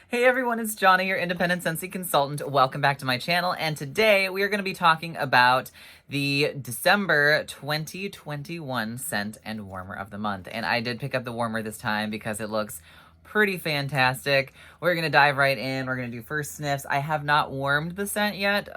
Hey everyone, it's Johnny, your independent Scentsy consultant. Welcome back to my channel, and today we are going to be talking about the December 2021 scent and warmer of the month. And I did pick up the warmer this time because it looks pretty fantastic. We're going to dive right in. We're going to do first sniffs. I have not warmed the scent yet,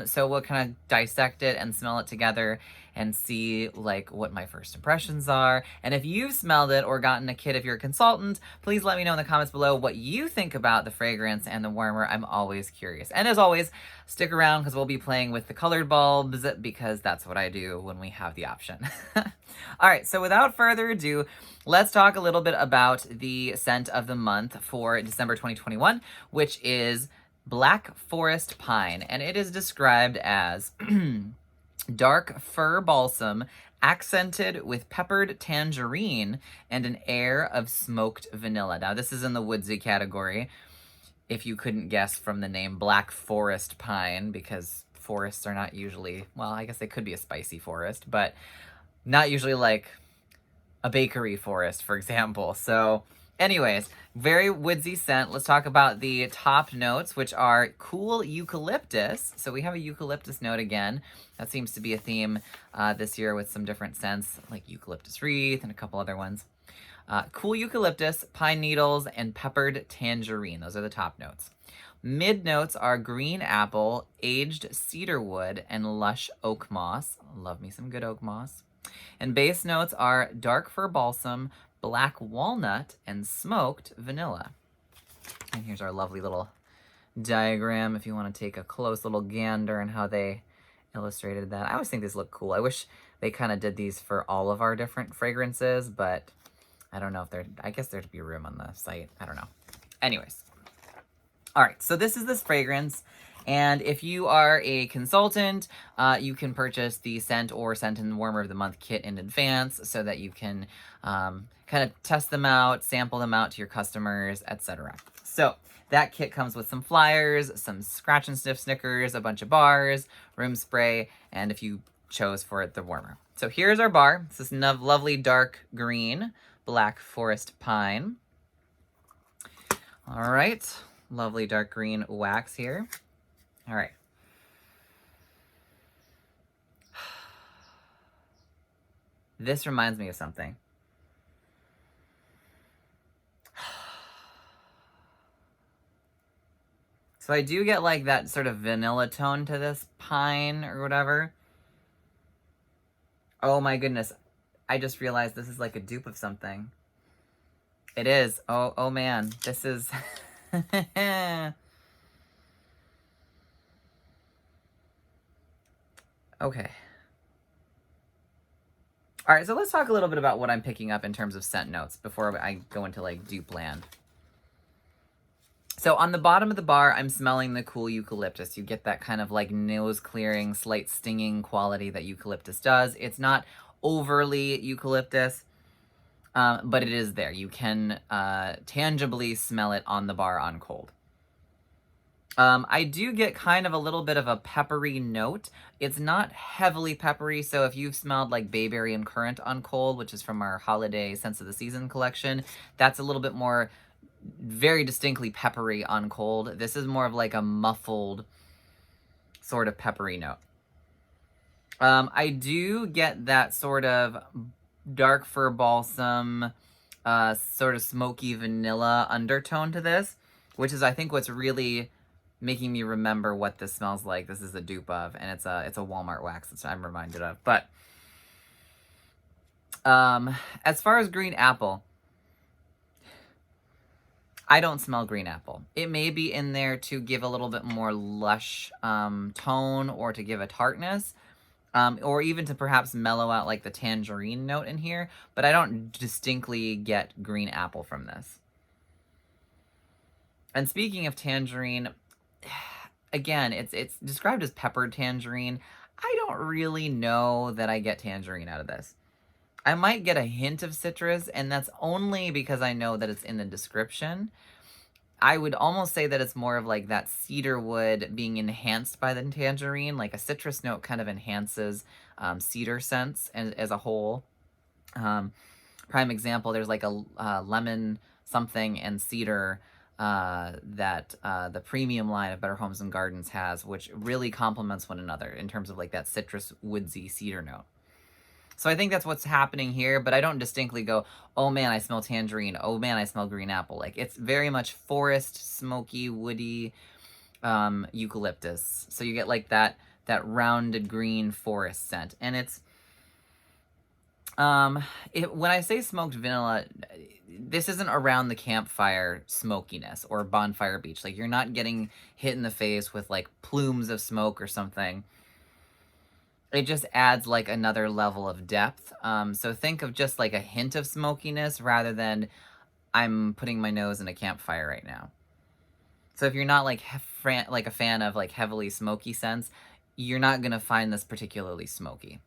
so we'll kind of dissect it and smell it together and see like what my first impressions are. And if you've smelled it or gotten a kit if you're a consultant, please let me know in the comments below what you think about the fragrance and the warmer. I'm always curious. And as always, stick around because we'll be playing with the colored bulbs because that's what I do when we have the option. All right, so without further ado, let's talk a little bit about the scent of the month for December 2021, which is Black Forest Pine. And it is described as dark fir balsam accented with peppered tangerine and an air of smoked vanilla. Now, this is in the woodsy category, if you couldn't guess from the name Black Forest Pine, because forests are not usually, well, I guess they could be a spicy forest, but not usually like a bakery forest, for example. So anyways, very woodsy scent. Let's talk about the top notes, which are cool eucalyptus. So we have a eucalyptus note again. That seems to be a theme this year with some different scents, like eucalyptus wreath and a couple other ones. Cool eucalyptus, pine needles, and peppered tangerine. Those are the top notes. Mid notes are green apple, aged cedar wood, and lush oak moss. Love me some good oak moss. And base notes are dark fir balsam, black walnut, and smoked vanilla. And here's our lovely little diagram if you want to take a close little gander on how they illustrated that. I always think these look cool. I wish they kind of did these for all of our different fragrances, but I don't know if I guess there'd be room on the site. I don't know. Anyways. All right, so this is this fragrance. And if you are a consultant, you can purchase the scent or scent and warmer of the month kit in advance so that you can kind of test them out, sample them out to your customers, etc. So that kit comes with some flyers, some scratch and sniff stickers, a bunch of bars, room spray, and if you chose for it, the warmer. So here's our bar. It's this lovely dark green, Black Forest Pine. All right, lovely dark green wax here. All right. This reminds me of something. So I do get like that sort of vanilla tone to this pine or whatever. Oh my goodness. I just realized this is like a dupe of something. It is. Oh man. This is... Okay. All right, so let's talk a little bit about what I'm picking up in terms of scent notes before I go into like dupe land. So on the bottom of the bar, I'm smelling the cool eucalyptus. You get that kind of like nose clearing, slight stinging quality that eucalyptus does. It's not overly eucalyptus, but it is there. You can tangibly smell it on the bar on cold. I do get kind of a little bit of a peppery note. It's not heavily peppery, so if you've smelled like bayberry and currant on cold, which is from our holiday Scents of the Season collection, that's a little bit more very distinctly peppery on cold. This is more of like a muffled sort of peppery note. I do get that sort of dark fir balsam, sort of smoky vanilla undertone to this, which is I think what's really making me remember what this smells like. This is a dupe of, and it's a Walmart wax that I'm reminded of. But as far as green apple, I don't smell green apple. It may be in there to give a little bit more lush tone or to give a tartness, or even to perhaps mellow out like the tangerine note in here, but I don't distinctly get green apple from this. And speaking of tangerine, again, it's described as peppered tangerine. I don't really know that I get tangerine out of this. I might get a hint of citrus, and that's only because I know that it's in the description. I would almost say that it's more of like that cedar wood being enhanced by the tangerine, like a citrus note kind of enhances cedar scents as a whole. Prime example, there's like a lemon something and cedar the premium line of Better Homes and Gardens has, which really complements one another in terms of like that citrus, woodsy cedar note. So I think that's what's happening here, but I don't distinctly go, oh man, I smell tangerine. Oh man, I smell green apple. Like, it's very much forest, smoky, woody, eucalyptus. So you get like that rounded green forest scent. And it's, when I say smoked vanilla, this isn't around the campfire smokiness or bonfire beach. Like, you're not getting hit in the face with like plumes of smoke or something. It just adds like another level of depth. So think of just like a hint of smokiness rather than I'm putting my nose in a campfire right now. So if you're not like a fan of like heavily smoky scents, you're not gonna find this particularly smoky.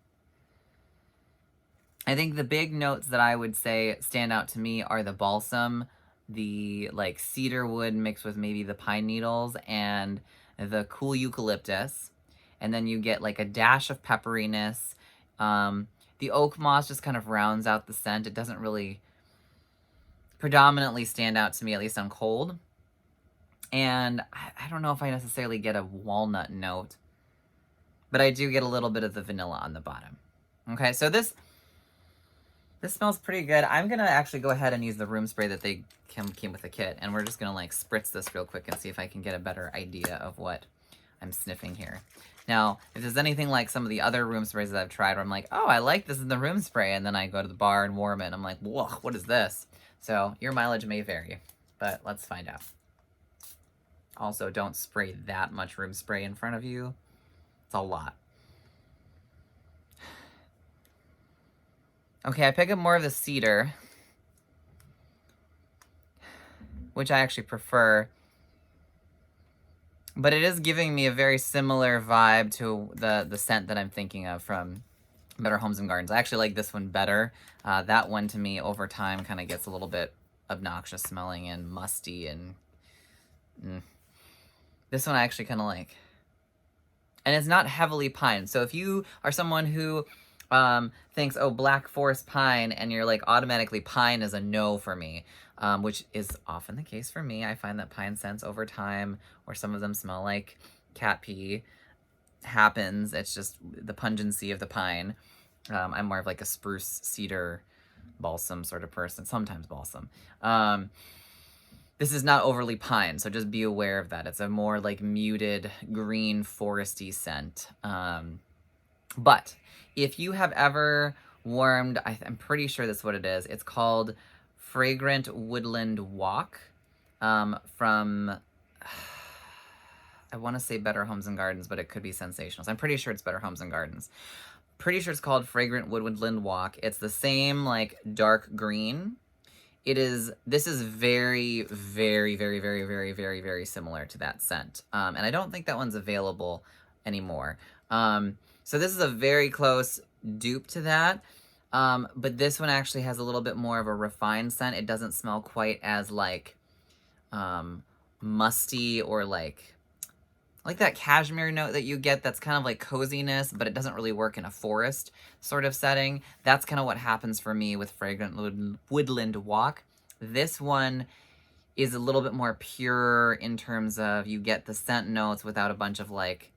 I think the big notes that I would say stand out to me are the balsam, the like cedar wood mixed with maybe the pine needles, and the cool eucalyptus. And then you get like a dash of pepperiness. The oak moss just kind of rounds out the scent. It doesn't really predominantly stand out to me, at least on cold. And I don't know if I necessarily get a walnut note, but I do get a little bit of the vanilla on the bottom. Okay, so this smells pretty good. I'm gonna actually go ahead and use the room spray that they came with the kit, and we're just gonna like spritz this real quick and see if I can get a better idea of what I'm sniffing here. Now, if there's anything like some of the other room sprays that I've tried where I'm like, oh, I like this in the room spray, and then I go to the bar and warm it, and I'm like, whoa, what is this? So your mileage may vary, but let's find out. Also, don't spray that much room spray in front of you. It's a lot. Okay, I pick up more of the cedar, which I actually prefer. But it is giving me a very similar vibe to the scent that I'm thinking of from Better Homes and Gardens. I actually like this one better. That one to me over time kind of gets a little bit obnoxious smelling and musty, and this one I actually kind of like. And it's not heavily pine. So if you are someone who thinks, oh, black forest pine, and you're like automatically pine is a no for me, which is often the case for me. I find that pine scents over time, or some of them smell like cat pee, happens. It's just the pungency of the pine. I'm more of like a spruce, cedar, balsam sort of person, sometimes balsam. This is not overly pine, so just be aware of that. It's a more like muted green foresty scent. But if you have ever warmed, I'm pretty sure that's what it is. It's called Fragrant Woodland Walk from, I want to say Better Homes and Gardens, but it could be Sensationals. I'm pretty sure it's Better Homes and Gardens. Pretty sure it's called Fragrant Woodland Walk. It's the same like dark green. This is very, very, very, very, very, very, very similar to that scent. And I don't think that one's available anymore. So this is a very close dupe to that. But this one actually has a little bit more of a refined scent. It doesn't smell quite as like musty or like that cashmere note that you get that's kind of like coziness, but it doesn't really work in a forest sort of setting. That's kind of what happens for me with Fragrant Woodland Walk. This one is a little bit more pure in terms of you get the scent notes without a bunch of like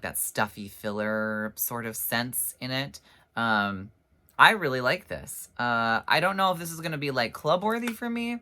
that stuffy filler sort of scents in it. I really like this. I don't know if this is going to be like club worthy for me.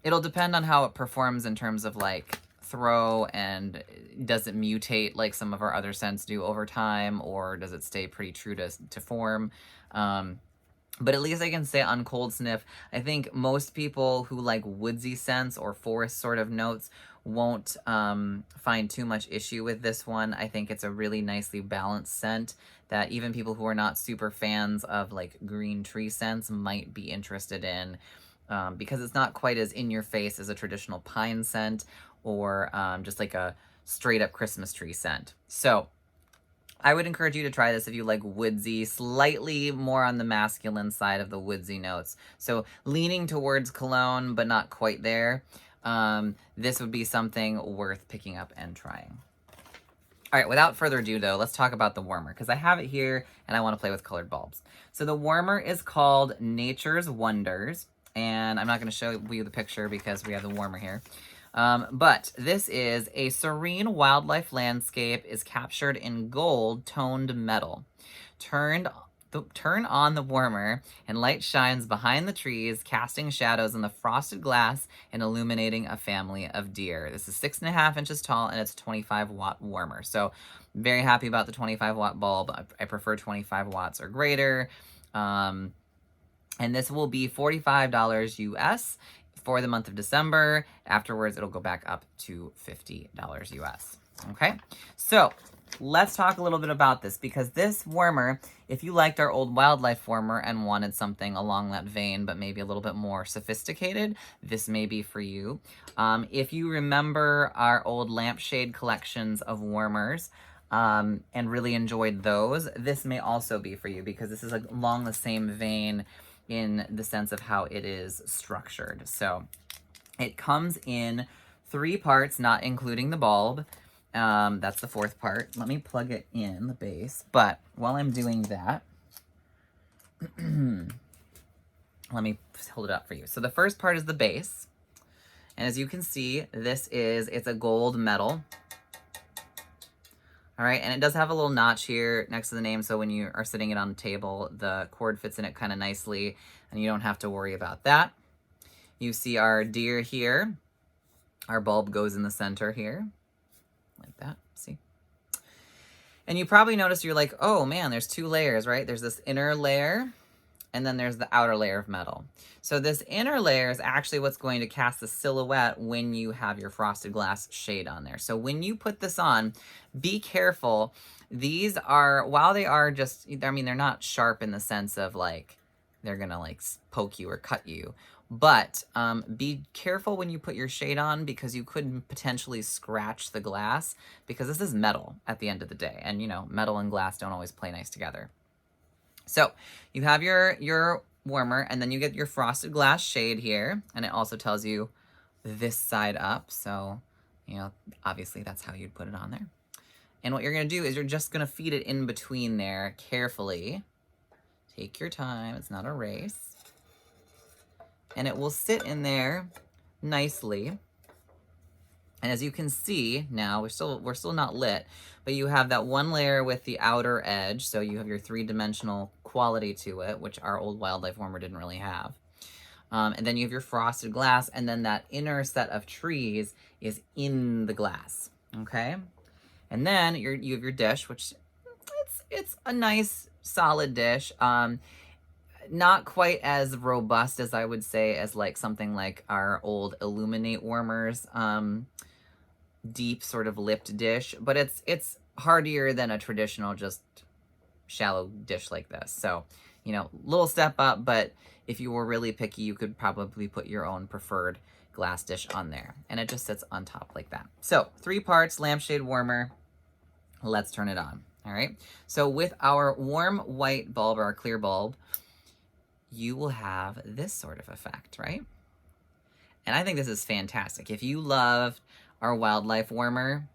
It'll depend on how it performs in terms of like throw, and does it mutate like some of our other scents do over time, or does it stay pretty true to form? But at least I can say on cold sniff, I think most people who like woodsy scents or forest sort of notes won't find too much issue with this one. I think it's a really nicely balanced scent that even people who are not super fans of like green tree scents might be interested in, because it's not quite as in your face as a traditional pine scent, or just like a straight up Christmas tree scent. So I would encourage you to try this if you like woodsy, slightly more on the masculine side of the woodsy notes. So leaning towards cologne, but not quite there. This would be something worth picking up and trying. All right, without further ado though, let's talk about the warmer, because I have it here and I want to play with colored bulbs. So the warmer is called Nature's Wonders. And I'm not going to show you the picture because we have the warmer here. But this is a serene wildlife landscape is captured in gold toned metal. Turn on the warmer and light shines behind the trees, casting shadows on the frosted glass and illuminating a family of deer. This is 6.5 inches tall and it's 25-watt warmer. So very happy about the 25-watt bulb. I prefer 25 watts or greater. And this will be $45 US for the month of December. Afterwards, it'll go back up to $50 US. Okay, so let's talk a little bit about this, because this warmer, if you liked our old wildlife warmer and wanted something along that vein, but maybe a little bit more sophisticated, this may be for you. If you remember our old lampshade collections of warmers, and really enjoyed those, this may also be for you, because this is along the same vein in the sense of how it is structured. So it comes in 3 parts, not including the bulb. That's the 4th part. Let me plug it in, the base. But while I'm doing that, let me hold it up for you. So the first part is the base. And as you can see, it's a gold metal. All right, and it does have a little notch here next to the name, so when you are sitting it on the table, the cord fits in it kind of nicely, and you don't have to worry about that. You see our deer here. Our bulb goes in the center here, like that, see? And you probably noticed, you're like, oh man, there's 2 layers, right? There's this inner layer, and then there's the outer layer of metal. So this inner layer is actually what's going to cast the silhouette when you have your frosted glass shade on there. So when you put this on, be careful. These are, while they are just, I mean, they're not sharp in the sense of like, they're gonna like poke you or cut you. But be careful when you put your shade on, because you could potentially scratch the glass, because this is metal at the end of the day. And you know, metal and glass don't always play nice together. So you have your warmer, and then you get your frosted glass shade here, and it also tells you this side up. So, you know, obviously that's how you'd put it on there. And what you're gonna do is you're just gonna feed it in between there carefully. Take your time, it's not a race. And it will sit in there nicely. And as you can see now, we're still not lit, but you have that one layer with the outer edge, so you have your 3-dimensional quality to it, which our old wildlife warmer didn't really have. And then you have your frosted glass, and then that inner set of trees is in the glass, okay? And then you have your dish, which it's a nice solid dish. Not quite as robust as I would say as like something like our old Illuminate warmers. Deep sort of lipped dish, but it's hardier than a traditional just shallow dish like this. So, you know, little step up, but if you were really picky, you could probably put your own preferred glass dish on there, and it just sits on top like that. So 3 parts, lampshade warmer. Let's turn it on. All right. So with our warm white bulb, or our clear bulb, you will have this sort of effect, right? And I think this is fantastic. If you loved our wildlife warmer,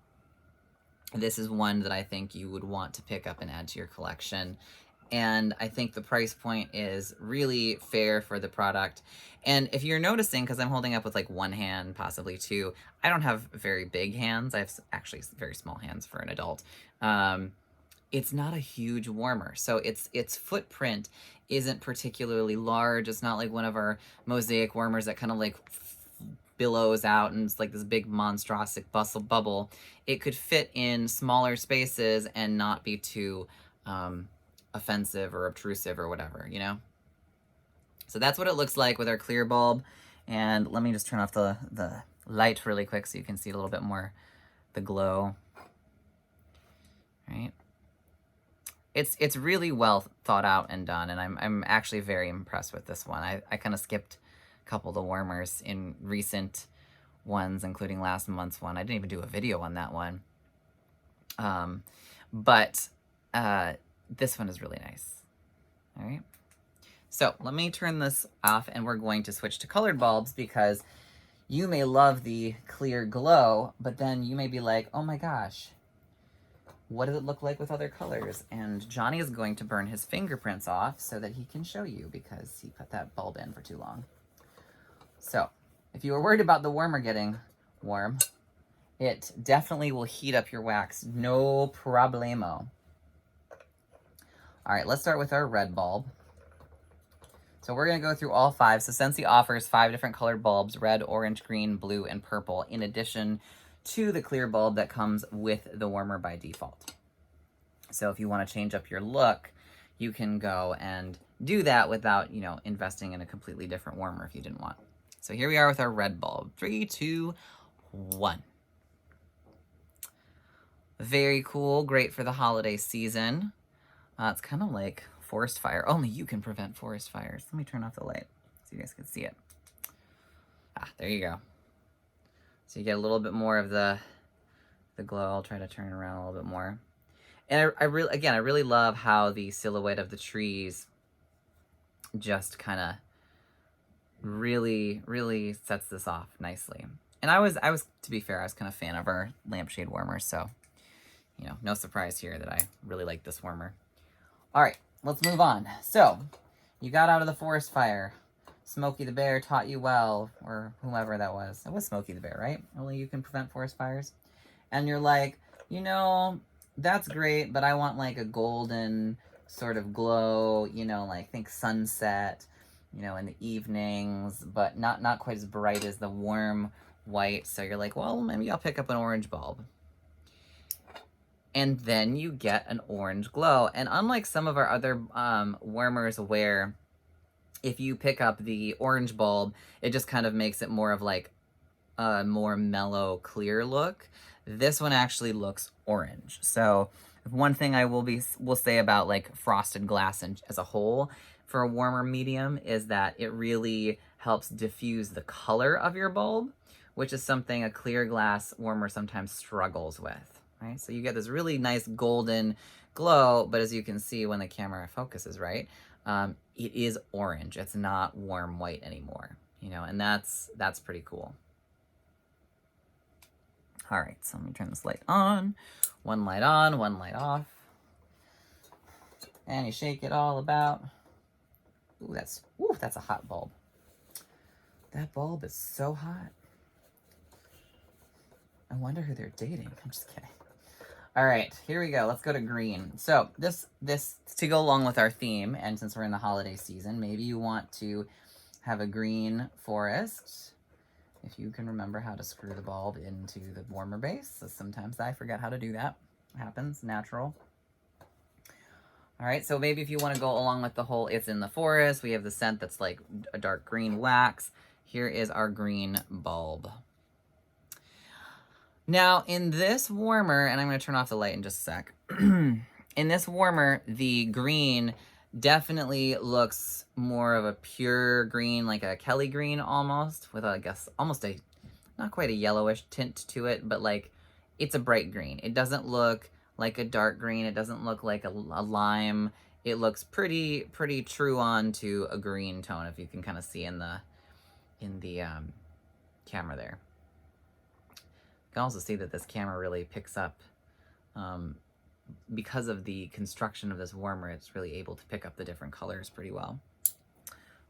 this is one that I think you would want to pick up and add to your collection. And I think the price point is really fair for the product. And if you're noticing, because I'm holding up with like 1 hand, possibly 2, I don't have very big hands. I have actually very small hands for an adult. It's not a huge warmer, so its footprint isn't particularly large. It's not like one of our mosaic warmers that kind of like billows out and it's like this big monstrosity bubble. It could fit in smaller spaces and not be too offensive or obtrusive or whatever, you know? So that's what it looks like with our clear bulb. And let me just turn off the light really quick so you can see a little bit more the glow. Right? It's really well thought out and done, and I'm actually very impressed with this one. I kind of skipped a couple of the warmers in recent ones, including last month's one. I didn't even do a video on that one. But this one is really nice. All right. So let me turn this off, and we're going to switch to colored bulbs, because you may love the clear glow, but then you may be like, oh my gosh, what does it look like with other colors? And Johnny is going to burn his fingerprints off so that he can show you, because he put that bulb in for too long. So if you were worried about the warmer getting warm, it definitely will heat up your wax, no problemo. All right, let's start with our red bulb. So we're gonna go through all 5. So Scentsy offers 5 different colored bulbs: red, orange, green, blue, and purple, in addition to the clear bulb that comes with the warmer by default. So if you wanna change up your look, you can go and do that without, you know, investing in a completely different warmer if you didn't want. So here we are with our red bulb. 3, 2, 1. Very cool, great for the holiday season. It's kind of like forest fire. Only you can prevent forest fires. Let me turn off the light so you guys can see it. There you go. So you get a little bit more of the glow. I'll try to turn it around a little bit more. And I really love how the silhouette of the trees just kind of really sets this off nicely. And I was, to be fair, I was kind of a fan of our lampshade warmers, so, you know, no surprise here that I really like this warmer. All right, let's move on. So, you got out of the forest fire. Smokey the Bear taught you well, or whomever that was. It was Smokey the Bear, right? Only you can prevent forest fires. And you're like, you know, that's great, but I want like a golden sort of glow, you know, like think sunset, you know, in the evenings, but not quite as bright as the warm white. So you're like, well, maybe I'll pick up an orange bulb. And then you get an orange glow. And unlike some of our other warmers where if you pick up the orange bulb, it just kind of makes it more of like a more mellow, clear look, this one actually looks orange. So one thing I will say about like frosted glass as a whole for a warmer medium is that it really helps diffuse the color of your bulb, which is something a clear glass warmer sometimes struggles with. Right? So you get this really nice golden glow, but as you can see when the camera focuses right, it is orange. It's not warm white anymore, you know, and that's pretty cool. All right, so let me turn this light on, one light off, and you shake it all about. Ooh, that's a hot bulb. That bulb is so hot. I wonder who they're dating. I'm just kidding. All right, here we go. Let's go to green. So this to go along with our theme, and since we're in the holiday season, maybe you want to have a green forest. If you can remember how to screw the bulb into the warmer base. So sometimes I forget how to do that. It happens, natural. All right, so maybe if you want to go along with the whole it's in the forest, we have the scent that's like a dark green wax. Here is our green bulb. Now, in this warmer, and I'm going to turn off the light in just a sec. In this warmer, the green definitely looks more of a pure green, like a Kelly green almost, with, I guess, almost a, not quite a yellowish tint to it, but like, it's a bright green. It doesn't look like a dark green. It doesn't look like a lime. It looks pretty true on to a green tone, if you can kind of see in the camera there. You can also see that this camera really picks up, because of the construction of this warmer, it's really able to pick up the different colors pretty well.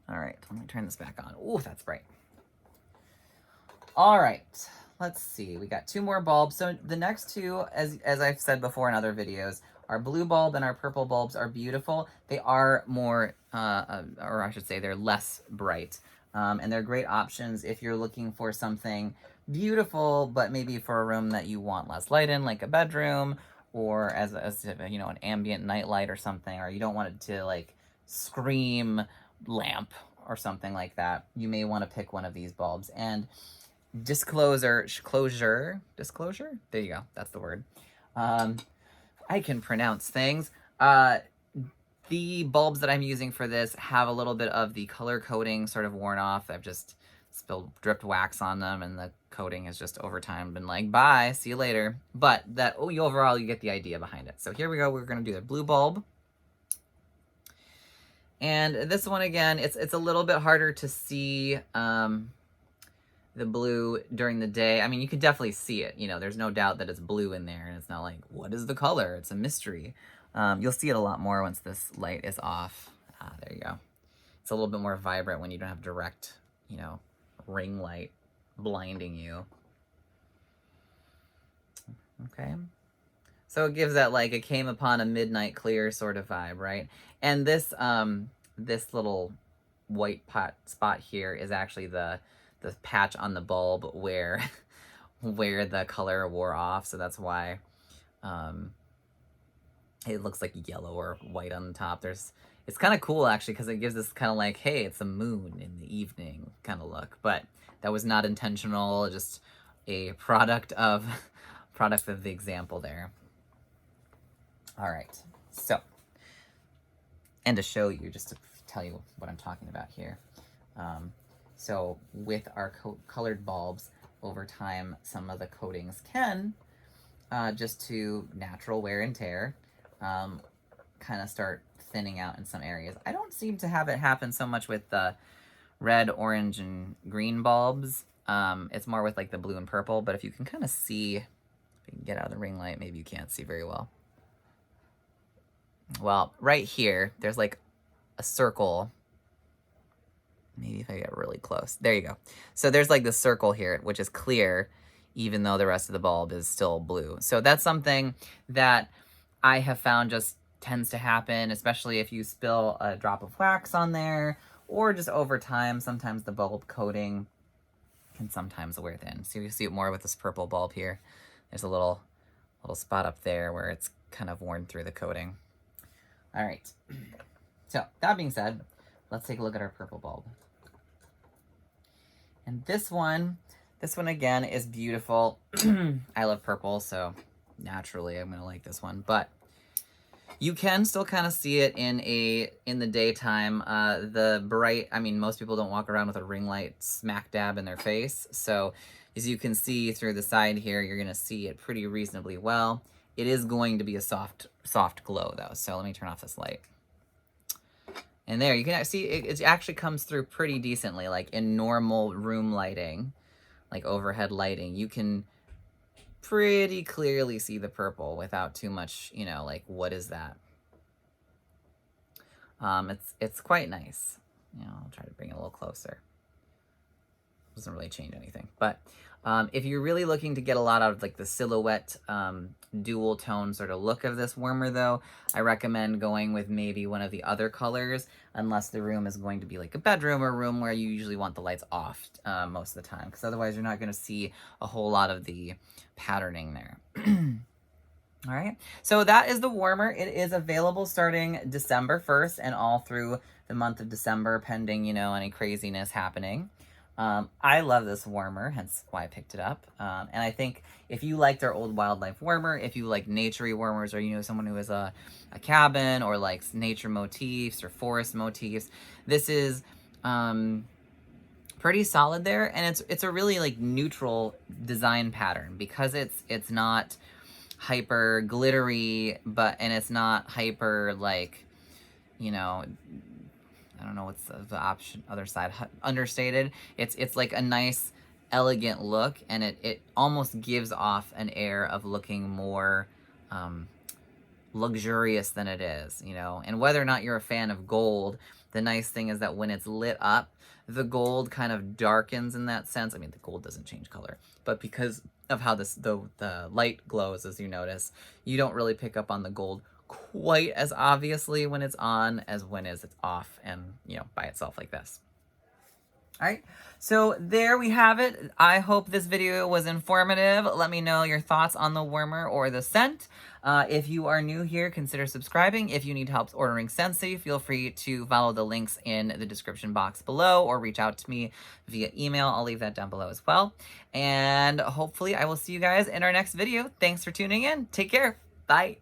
All right, let me turn this back on. Ooh, that's bright. All right, let's see. We got 2 more bulbs. So the next 2, as I've said before in other videos, our blue bulb and our purple bulbs are beautiful. They are more, or I should say they're less bright. And they're great options if you're looking for something beautiful, but maybe for a room that you want less light in, like a bedroom, or as you know, an ambient night light or something, or you don't want it to like scream lamp or something like that. You may want to pick one of these bulbs. And disclosure, there you go, that's the word. I can pronounce things. The bulbs that I'm using for this have a little bit of the color coating sort of worn off. I've just dripped wax on them, and the coating has just over time been like, bye, see you later. But that overall, you get the idea behind it. So here we go. We're going to do the blue bulb. And this one, again, it's a little bit harder to see the blue during the day. I mean, you can definitely see it. You know, there's no doubt that it's blue in there, and it's not like, what is the color? It's a mystery. You'll see it a lot more once this light is off. There you go. It's a little bit more vibrant when you don't have direct, you know, ring light blinding you. Okay. So it gives that like it came upon a midnight clear sort of vibe, right? And this this little white spot here is actually the patch on the bulb where where the color wore off, so that's why it looks like yellow or white on the top. It's kind of cool actually because it gives this kind of like, hey, it's a moon in the evening kind of look, but that was not intentional, just a product of the example there. All right, so, and to show you, just to tell you what I'm talking about here. So with our colored bulbs, over time, some of the coatings can, just to natural wear and tear, kind of start thinning out in some areas. I don't seem to have it happen so much with the red, orange, and green bulbs. It's more with like the blue and purple, but if you can kind of see, if you can get out of the ring light, maybe you can't see very well. Well, right here, there's like a circle. Maybe if I get really close. There you go. So there's like the circle here, which is clear, even though the rest of the bulb is still blue. So that's something that I have found just tends to happen, especially if you spill a drop of wax on there, or just over time, sometimes the bulb coating can sometimes wear thin. So you see it more with this purple bulb here. There's a little spot up there where it's kind of worn through the coating. All right, so that being said, let's take a look at our purple bulb. And this one again is beautiful. I love purple, so naturally I'm gonna like this one, but you can still kind of see it in the daytime. The bright, I mean, most people don't walk around with a ring light smack dab in their face, so as you can see through the side here, you're gonna see it pretty reasonably well. It is going to be a soft glow though, so let me turn off this light. And there, you can see it actually comes through pretty decently, like in normal room lighting, like overhead lighting. You can pretty clearly see the purple without too much, you know, like, what is that? It's quite nice. You know, I'll try to bring it a little closer. Doesn't really change anything. But if you're really looking to get a lot out of like the silhouette dual tone sort of look of this warmer though, I recommend going with maybe one of the other colors, unless the room is going to be like a bedroom or room where you usually want the lights off most of the time, because otherwise you're not going to see a whole lot of the patterning there. All right, so that is the warmer. It is available starting December 1st and all through the month of December, pending, you know, any craziness happening. I love this warmer, hence why I picked it up. And I think if you liked our old wildlife warmer, if you like naturey warmers, or you know someone who has a cabin or likes nature motifs or forest motifs, this is pretty solid there. And it's a really like neutral design pattern, because it's not hyper glittery, and it's not hyper like, you know, I don't know what's the option, other side, understated. It's like a nice, elegant look, and it almost gives off an air of looking more luxurious than it is, you know? And whether or not you're a fan of gold, the nice thing is that when it's lit up, the gold kind of darkens in that sense. I mean, the gold doesn't change color, but because of how the light glows, as you notice, you don't really pick up on the gold quite as obviously when it's on as when it's off and, you know, by itself like this. All right, so there we have it. I hope this video was informative. Let me know your thoughts on the warmer or the scent. If you are new here, consider subscribing. If you need help ordering Scentsy, feel free to follow the links in the description box below, or reach out to me via email. I'll leave that down below as well. And hopefully I will see you guys in our next video. Thanks for tuning in. Take care. Bye.